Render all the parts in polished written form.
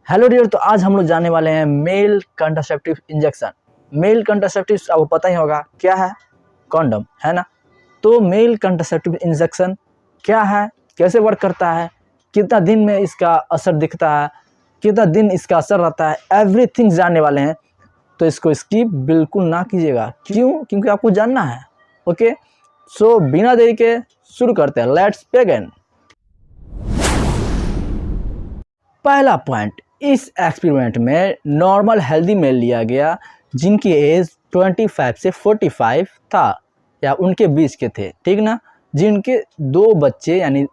Hello dear, तो आज हम लोग जानने वाले हैं male contraceptive injection. Male contraceptive आपको पता ही होगा क्या है, कॉन्डम है ना। तो मेल कंट्रासेप्टिव इंजेक्शन क्या है, कैसे वर्क करता है, कितना दिन में इसका असर दिखता है, कितना दिन इसका असर रहता है, एवरीथिंग जानने वाले हैं। तो इसको स्किप बिल्कुल ना कीजिएगा। क्यों? क्योंकि आपको जानना है। ओके, सो बिना देरी के शुरू करते हैं। Let's begin. पहला पॉइंट, इस एक्सपेरिमेंट में नॉर्मल हेल्दी मेल लिया गया जिनकी एज 25 से 45 था या उनके बीच के थे, ठीक ना। जिनके 2 बच्चे यानी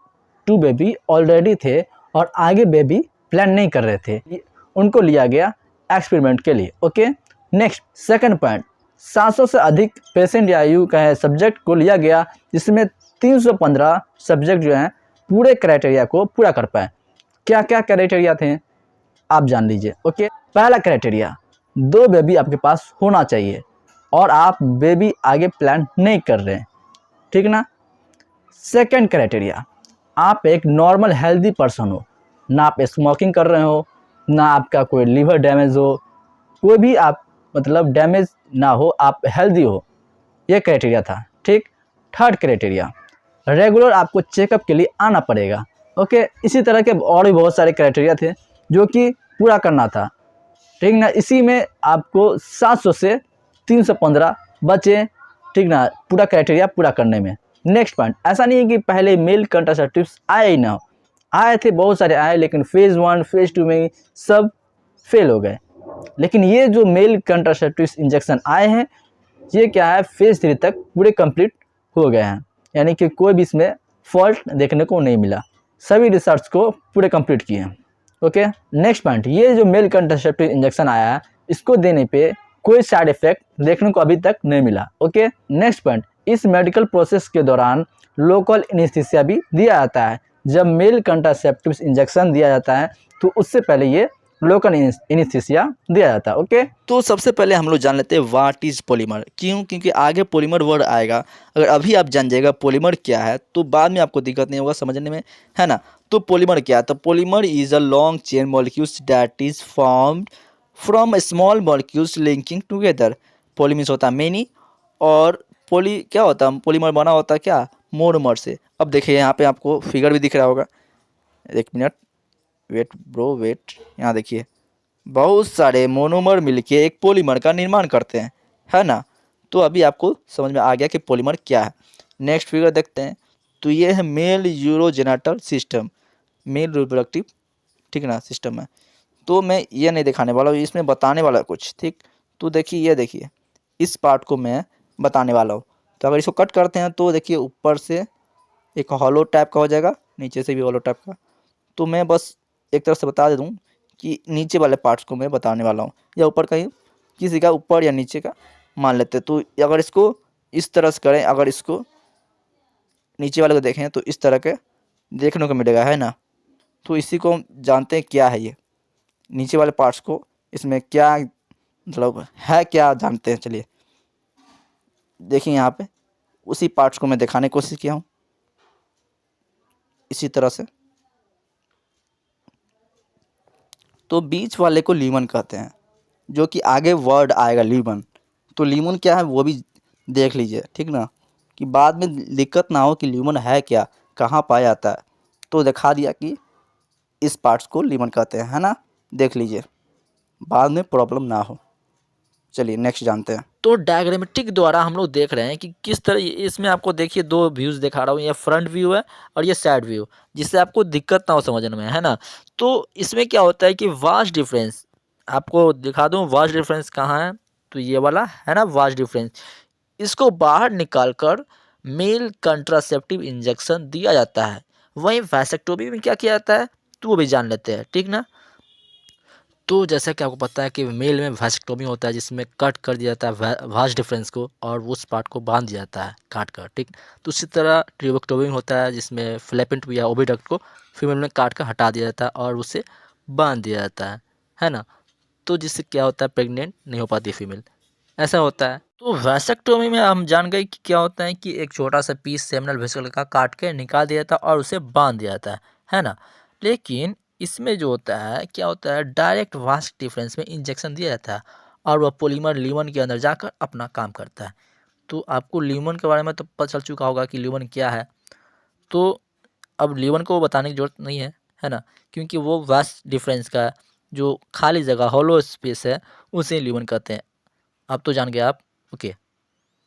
2 बेबी ऑलरेडी थे और आगे बेबी प्लान नहीं कर रहे थे, उनको लिया गया एक्सपेरिमेंट के लिए। ओके, नेक्स्ट सेकंड पॉइंट, 700 से अधिक पेशेंट या यूँ कहे सब्जेक्ट को लिया गया जिसमें 315 सब्जेक्ट जो हैं पूरे क्राइटेरिया को पूरा कर पाए। क्या क्या क्राइटेरिया थे आप जान लीजिए। ओके, पहला क्राइटेरिया, 2 बेबी आपके पास होना चाहिए और आप बेबी आगे प्लान नहीं कर रहे हैं, ठीक ना। सेकंड क्राइटेरिया, आप एक नॉर्मल हेल्दी पर्सन हो, ना आप स्मोकिंग कर रहे हो, ना आपका कोई लीवर डैमेज हो, कोई भी आप मतलब डैमेज ना हो, आप हेल्दी हो, ये क्राइटेरिया था, ठीक। थर्ड क्राइटेरिया, रेगुलर आपको चेकअप के लिए आना पड़ेगा। ओके, इसी तरह के और भी बहुत सारे क्राइटेरिया थे जो कि पूरा करना था, ठीक ना। इसी में आपको 700 से 315 बचे, ठीक ना, पूरा क्राइटेरिया पूरा करने में। नेक्स्ट पॉइंट, ऐसा नहीं है कि पहले मेल कंट्रासेप्टिव्स आए ही ना हो, आए थे, बहुत सारे आए, लेकिन फेज़ 1 फेज़ 2 में सब फेल हो गए। लेकिन ये जो मेल कंट्रासेप्टिव्स इंजेक्शन आए हैं, ये क्या है, फेज़ 3 तक पूरे कंप्लीट हो गए हैं, यानी कि कोई भी इसमें फॉल्ट देखने को नहीं मिला, सभी रिसर्च को पूरे कंप्लीट किए हैं। ओके, नेक्स्ट पॉइंट, ये जो मेल कंट्रासेप्टिव इंजेक्शन आया है, इसको देने पे कोई साइड इफेक्ट देखने को अभी तक नहीं मिला। ओके, नेक्स्ट पॉइंट, इस मेडिकल प्रोसेस के दौरान लोकल एनेस्थीसिया भी दिया जाता है। जब मेल कंट्रासेप्टिव इंजेक्शन दिया जाता है तो उससे पहले ये लोकल एनेस्थीसिया दिया जाता है। ओके, तो सबसे पहले हम लोग जान लेते हैं व्हाट इज पॉलीमर। क्यों? क्योंकि आगे पॉलीमर वर्ड आएगा। अगर अभी आप जान जाएगा पॉलीमर क्या है तो बाद में आपको दिक्कत नहीं होगा समझने में, है ना। तो पॉलीमर क्या है? तो polymer is a long chain molecules that is formed from small molecules linking together. Poly means होता है मेनी, और पॉली क्या होता है? पॉलीमर बना होता है क्या? मोनोमर से। अब देखिए यहाँ पे आपको फिगर भी दिख रहा होगा, एक मिनट, वेट ब्रो वेट, यहाँ देखिए, बहुत सारे मोनोमर मिलके एक पॉलीमर का निर्माण करते हैं, है ना। तो अभी आपको समझ में आ गया कि पॉलीमर क्या है। नेक्स्ट फिगर देखते हैं। तो ये है मेल यूरोजेनेटल सिस्टम, मेल रिप्रोडक्टिव, ठीक ना, सिस्टम है। तो मैं ये नहीं दिखाने वाला हूँ, इसमें बताने वाला है कुछ, ठीक। तो देखिए, ये देखिए, इस पार्ट को मैं बताने वाला हूँ। तो अगर इसको कट करते हैं तो देखिए ऊपर से एक हॉलो टाइप का हो जाएगा, नीचे से भी हॉलो टाइप का। तो मैं बस एक तरफ से बता दे दूँ कि नीचे वाले पार्ट्स को मैं बताने वाला हूँ, या ऊपर का ही, किसी का ऊपर या नीचे का मान लेते हैं। तो अगर इसको इस तरह से करें, अगर इसको नीचे वाले को देखें तो इस तरह के देखने को मिलेगा, है ना। तो इसी को हम जानते हैं क्या है ये नीचे वाले पार्ट्स को, इसमें क्या मतलब है, क्या जानते हैं। चलिए देखिए, यहाँ पे उसी पार्ट्स को मैं दिखाने की कोशिश किया हूँ इसी तरह से। तो बीच वाले को लीमन कहते हैं, जो कि आगे वर्ड आएगा लीमन। तो लीमन क्या है वो भी देख लीजिए, ठीक ना, कि बाद में दिक्कत ना हो कि लीमन है क्या, कहाँ पाया जाता है। तो दिखा दिया कि इस पार्ट्स को लीमन कहते हैं, है ना, देख लीजिए, बाद में प्रॉब्लम ना हो। चलिए नेक्स्ट जानते हैं। तो डायग्रामेटिक द्वारा हम लोग देख रहे हैं कि किस तरह इसमें आपको देखिए 2 व्यूज़ दिखा रहा हूँ, ये फ्रंट व्यू है और ये साइड व्यू, जिससे आपको दिक्कत ना हो समझने में, है ना। तो इसमें क्या होता है कि वास्ट डिफरेंस आपको दिखा दूँ, वास्ट डिफरेंस कहाँ है, तो ये वाला है ना वास्ट डिफरेंस, इसको बाहर निकाल कर मेल कंट्रासेप्टिव इंजेक्शन दिया जाता है। वहीं वैसेक्टोमी में क्या किया जाता है तो वो भी जान लेते हैं, ठीक ना। तो जैसा कि आपको पता है कि मेल में वैसेक्टोमी होता है जिसमें कट कर दिया जाता है वास्ट डिफरेंस को और उस पार्ट को बांध दिया जाता है काट कर, ठीक। तो उसी तरह ट्यूबेक्टोमी होता है जिसमें फ्लैपेंट या ओविडक्ट को फीमेल में काट कर हटा दिया जाता है और उसे बांध दिया जाता है ना। तो जिससे क्या होता है, प्रेग्नेंट नहीं हो पाती फीमेल, ऐसा होता है। तो वैसेक्टोमी में हम जान गए कि क्या होता है कि एक छोटा सा पीस सेमिनल वेसिकल का काट के निकाल दिया जाता है और उसे बांध दिया जाता है ना। लेकिन इसमें जो होता है क्या होता है, डायरेक्ट वास्ट डिफरेंस में इंजेक्शन दिया जाता है और वह पॉलीमर ल्यूमन के अंदर जाकर अपना काम करता है। तो आपको ल्यूमन के बारे में तो पता चल चुका होगा कि ल्यूमन क्या है। तो अब ल्यूमन को बताने की ज़रूरत नहीं है ना, क्योंकि वो वास्ट डिफरेंस का जो खाली जगह हॉलो स्पेस है उसे ल्यूमन कहते हैं। अब तो जान गए आप। ओके,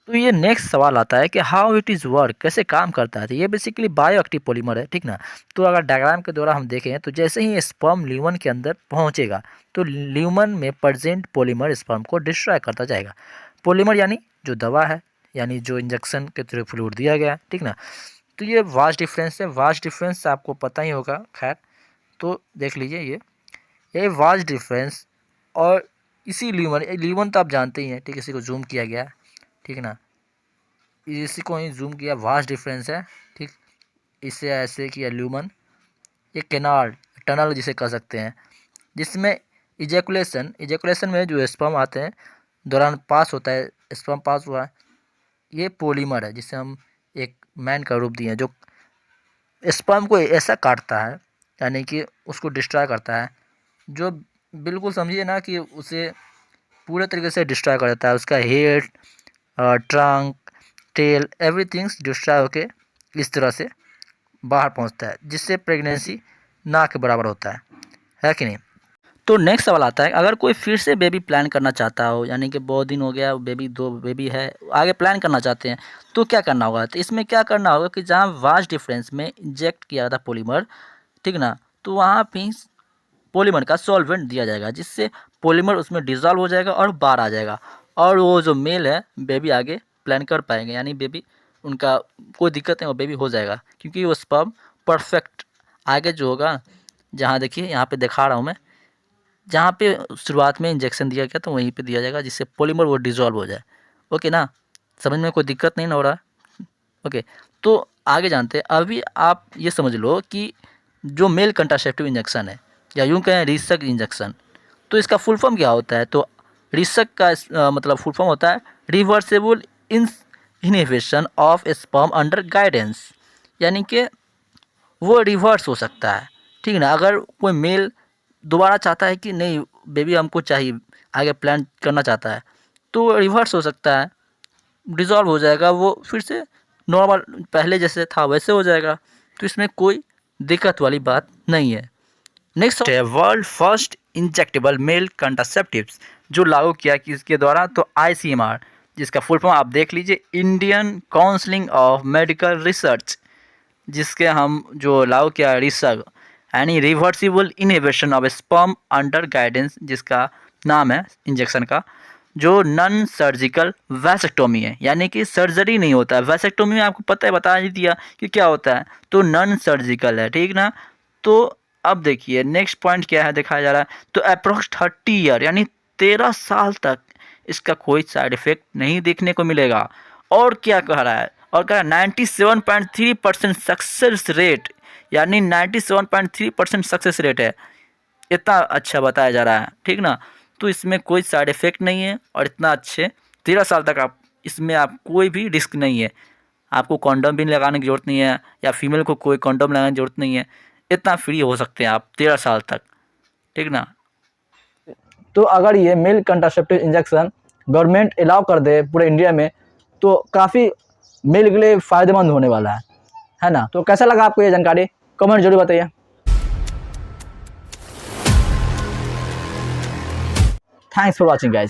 तो ये नेक्स्ट सवाल आता है कि हाउ इट इज़ वर्क, कैसे काम करता है। तो ये बेसिकली बायोएक्टिव पॉलीमर है, ठीक ना। तो अगर डायग्राम के द्वारा हम देखें तो जैसे ही स्पर्म ल्यूमन के अंदर पहुंचेगा तो ल्यूमन में प्रेजेंट पॉलीमर स्पर्म को डिस्ट्रॉय करता जाएगा। पॉलीमर यानी जो दवा है, यानी जो इंजेक्शन के थ्रू फ्लूइड दिया गया है, ठीक ना। तो ये वास्ट डिफरेंस है, वास्ट डिफरेंस आपको पता ही होगा। खैर, तो देख लीजिए ये वास्ट डिफरेंस और इसी ल्यूमन तो आप जानते ही हैं, ठीक। इसी को जूम किया गया है, ठीक ना, इसी को ही जूम किया, वास्ट डिफरेंस है, ठीक। इसे ऐसे किया ल्यूमन, ये कैनाल टनल जिसे कह सकते हैं, जिसमें इजैकुलेशन में जो स्पर्म आते हैं दौरान पास होता है, स्पर्म पास हुआ है, ये पॉलीमर है जिसे हम एक मैन का रूप दिए हैं, जो स्पर्म को ऐसा काटता है, यानी कि उसको डिस्ट्रॉय करता है, जो बिल्कुल समझिए ना कि उसे पूरे तरीके से डिस्ट्रॉय कर देता है। उसका head, trunk, tail, everythings destroy होके इस तरह से बाहर पहुंचता है, जिससे प्रेगनेंसी ना के बराबर होता है कि नहीं। तो नेक्स्ट सवाल आता है, अगर कोई फिर से बेबी प्लान करना चाहता हो, यानी कि बहुत दिन हो गया बेबी, 2 बेबी है, आगे प्लान करना चाहते हैं, तो क्या करना होगा। तो इसमें क्या करना होगा कि जहाँ वास्ट डिफरेंस में इंजेक्ट किया था पॉलीमर, ठीक ना, तो वहाँ पे पॉलीमर का सॉल्वेंट दिया जाएगा, जिससे पॉलीमर उसमें डिज़ोल्व हो जाएगा और बाहर आ जाएगा, और वो जो मेल है बेबी आगे प्लान कर पाएंगे, यानी बेबी उनका कोई दिक्कत नहीं, वो बेबी हो जाएगा, क्योंकि वो स्पर्म परफेक्ट आगे जो होगा, जहाँ देखिए यहाँ पे दिखा रहा हूँ मैं, जहाँ पे शुरुआत में इंजेक्शन दिया गया तो वहीं पे दिया जाएगा, जिससे पॉलीमर वो डिज़ोल्व हो जाए। ओके ना, समझ में कोई दिक्कत नहीं ना हो रहा। ओके, तो आगे जानते हैं। अभी आप ये समझ लो कि जो मेल कंट्रासेप्टिव इंजेक्शन है, या यूँ कहें रिसक इंजेक्शन, तो इसका फुल फॉर्म क्या होता है। तो रिसक का मतलब फुल फॉर्म होता है reversible inhibition of sperm under guidance, यानी कि वो रिवर्स हो सकता है, ठीक ना। अगर कोई मेल दोबारा चाहता है कि नहीं बेबी हमको चाहिए, आगे प्लान करना चाहता है, तो रिवर्स हो सकता है, डिज़ोल्व हो जाएगा, वो फिर से नॉर्मल पहले जैसे था वैसे हो जाएगा। तो इसमें कोई दिक्कत वाली बात नहीं है। नेक्स्ट है वर्ल्ड फर्स्ट इंजेक्टेबल मेल कंट्रासेप्टिव्स, जो लागू किया कि इसके द्वारा, तो ICMR, जिसका फुल फॉर्म आप देख लीजिए, Indian counselling of medical research, जिसके हम जो लागू किया रिसर्च, यानी reversible inhibition of sperm under guidance, जिसका नाम है इंजेक्शन का, जो नॉन सर्जिकल वैसेक्टोमी है, यानी कि सर्जरी नहीं होता है। वैसेक्टोमी में आपको पता है, बता ही दिया कि क्या होता है, तो नॉन सर्जिकल है, ठीक ना। तो अब देखिए नेक्स्ट पॉइंट क्या है दिखाया जा रहा है, तो अप्रोक्स 30 ईयर, यानी 13 साल तक इसका कोई साइड इफेक्ट नहीं देखने को मिलेगा। और क्या कह रहा है, और कह रहा है 97.3% सक्सेस रेट, यानी 97.3% सक्सेस रेट है, इतना अच्छा बताया जा रहा है, ठीक ना। तो इसमें कोई साइड इफ़ेक्ट नहीं है, और इतना अच्छे 13 साल तक आप इसमें आप कोई भी रिस्क नहीं है, आपको कॉन्डम भी लगाने की ज़रूरत नहीं है, या फीमेल को कोई कॉन्डम लगाने की ज़रूरत नहीं है, इतना फ्री हो सकते हैं आप 13 साल तक, ठीक ना। तो अगर ये male contraceptive injection government allow कर दे पूरे इंडिया में, तो काफ़ी मेल के लिए फ़ायदेमंद होने वाला है ना। तो कैसा लगा आपको ये जानकारी, कमेंट जरूर बताइए। Thanks for watching guys.